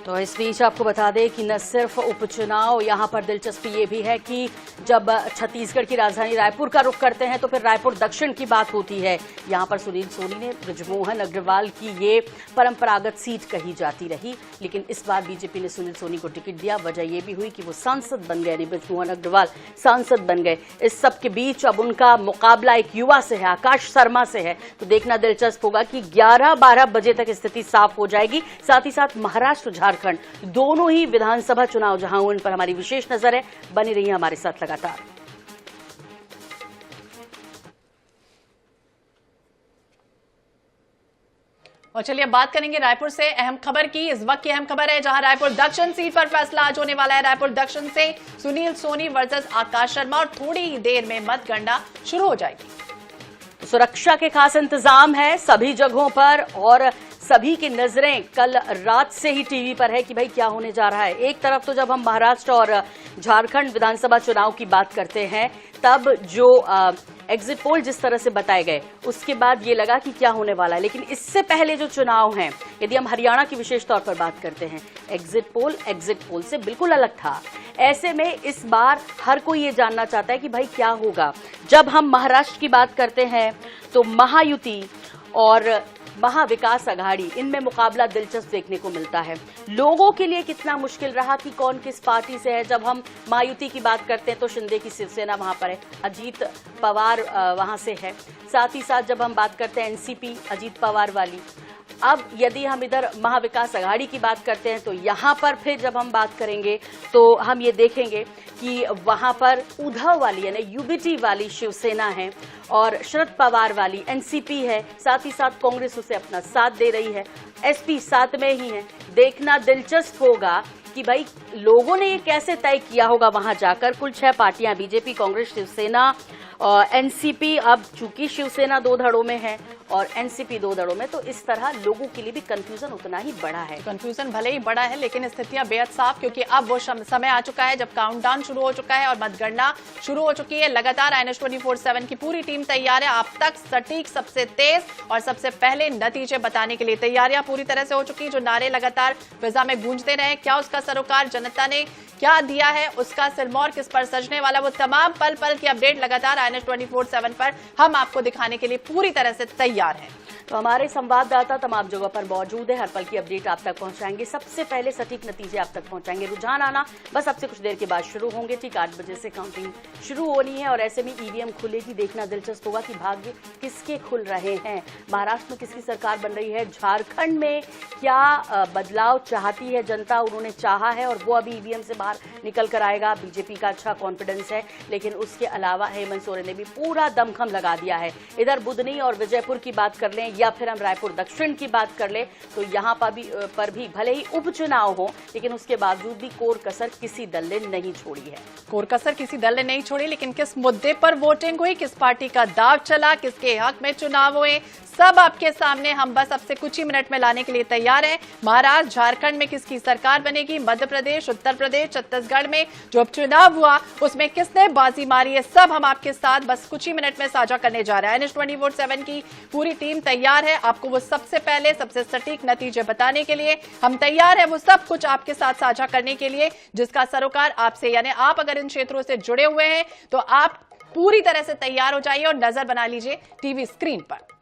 तो इस बीच आपको बता दें कि न सिर्फ उपचुनाव, यहां पर दिलचस्पी ये भी है कि जब छत्तीसगढ़ की राजधानी रायपुर का रुख करते हैं तो फिर रायपुर दक्षिण की बात होती है। यहां पर सुनील सोनी ने बृजमोहन अग्रवाल की ये परंपरागत सीट कही जाती रही, लेकिन इस बार बीजेपी ने सुनील सोनी को टिकट दिया। वजह यह भी हुई कि वो सांसद बन गए, यानी बृजमोहन अग्रवाल सांसद बन गए। इस सब के बीच अब उनका मुकाबला एक युवा से है, आकाश शर्मा से है। तो देखना दिलचस्प होगा कि 11-12 बजे तक स्थिति साफ हो जाएगी। साथ ही साथ महाराष्ट्र, झारखंड दोनों ही विधानसभा चुनाव जहां उन पर हमारी विशेष नजर है। बनी रही हमारे साथ लगातार। और चलिए अब बात करेंगे रायपुर से अहम खबर की। इस वक्त की अहम खबर है जहां रायपुर दक्षिण सीट पर फैसला आज होने वाला है। रायपुर दक्षिण से सुनील सोनी वर्सेस आकाश शर्मा और थोड़ी ही देर में मतगणना शुरू हो जाएगी। सुरक्षा के खास इंतजाम है सभी जगहों पर और सभी की नजरें कल रात से ही टीवी पर है कि भाई क्या होने जा रहा है। एक तरफ तो जब हम महाराष्ट्र और झारखंड विधानसभा चुनाव की बात करते हैं तब जो एग्जिट पोल जिस तरह से बताए गए उसके बाद ये लगा कि क्या होने वाला है, लेकिन इससे पहले जो चुनाव हैं, यदि हम हरियाणा की विशेष तौर पर बात करते हैं, एग्जिट पोल से बिल्कुल अलग था। ऐसे में इस बार हर कोई ये जानना चाहता है कि भाई क्या होगा। जब हम महाराष्ट्र की बात करते हैं तो महायुति और महाविकास आघाड़ी, इनमें मुकाबला दिलचस्प देखने को मिलता है। लोगों के लिए कितना मुश्किल रहा कि कौन किस पार्टी से है। जब हम महायुति की बात करते हैं तो शिंदे की शिवसेना वहां पर है, अजीत पवार वहां से है। साथ ही साथ जब हम बात करते हैं एनसीपी, अजीत पवार वाली। अब यदि हम इधर महाविकास आघाड़ी की बात करते हैं तो यहां पर फिर जब हम बात करेंगे तो हम ये देखेंगे कि वहां पर उद्धव वाली यानी यूबीटी वाली शिवसेना है और शरद पवार वाली एनसीपी है। साथ ही साथ कांग्रेस उसे अपना साथ दे रही है, एसपी साथ में ही है। देखना दिलचस्प होगा कि भाई लोगों ने ये कैसे तय किया होगा वहां जाकर। कुल 6 पार्टियां, बीजेपी, कांग्रेस, शिवसेना और एनसीपी। अब चूंकि शिवसेना 2 धड़ों में है और एनसीपी 2 धड़ों में, तो इस तरह लोगों के लिए भी कंफ्यूजन उतना ही बड़ा है। कंफ्यूजन भले ही बड़ा है लेकिन स्थितियां बेहद साफ, क्योंकि अब वो समय आ चुका है जब काउंटडाउन शुरू हो चुका है और मतगणना शुरू हो चुकी है। लगातार INS 24/7 की पूरी टीम तैयार है। अब तक सटीक, सबसे तेज और सबसे पहले नतीजे बताने के लिए तैयारियां पूरी तरह से हो चुकी। जो नारे लगातार फिजा में गूंजते रहे, क्या उसका सरोकार, जनता ने क्या दिया है, उसका सिरमौर किस पर सजने वाला, वो तमाम पल पल की अपडेट लगातार INS 24/7 पर हम आपको दिखाने के लिए पूरी तरह से तैयार हैं। तो हमारे संवाददाता तमाम जगहों पर मौजूद है, हर पल की अपडेट आप तक पहुंचाएंगे। सबसे पहले सटीक नतीजे आप तक पहुंचाएंगे। रुझान आना बस अब से कुछ देर के बाद शुरू होंगे। ठीक 8 बजे से काउंटिंग शुरू होनी है और ऐसे में ईवीएम खुलेगी। देखना दिलचस्प होगा कि भाग्य किसके खुल रहे हैं। महाराष्ट्र में किसकी सरकार बन रही है, झारखंड में क्या बदलाव चाहती है जनता, उन्होंने चाहा है और वो अभी ईवीएम से बाहर निकल कर आएगा। बीजेपी का अच्छा कॉन्फिडेंस है, लेकिन उसके अलावा हेमंत सोरेन ने भी पूरा दमखम लगा दिया है। इधर बुधनी और विजयपुर की बात कर लें या फिर हम रायपुर दक्षिण की बात कर ले तो यहां पर भी भले ही उपचुनाव हो, लेकिन उसके बावजूद भी कोर कसर किसी दल ने नहीं छोड़ी है। कोर कसर किसी दल ने नहीं छोड़ी, लेकिन किस मुद्दे पर वोटिंग हुई, किस पार्टी का दाव चला, किसके हक में चुनाव हुए, सब आपके सामने हम बस अब से कुछ ही मिनट में लाने के लिए तैयार हैं। महाराष्ट्र, झारखंड में किसकी सरकार बनेगी, मध्य प्रदेश, उत्तर प्रदेश, छत्तीसगढ़ में जो उपचुनाव हुआ उसमें किसने बाजी मारी है, सब हम आपके साथ बस कुछ ही मिनट में साझा करने जा रहे हैं। INS 24/7 की पूरी टीम तैयार है आपको वो सबसे पहले, सबसे सटीक नतीजे बताने के लिए। हम तैयार है वो सब कुछ आपके साथ साझा करने के लिए जिसका सरोकार आपसे, यानी आप अगर इन क्षेत्रों से जुड़े हुए हैं तो आप पूरी तरह से तैयार हो जाइए और नजर बना लीजिए टीवी स्क्रीन पर।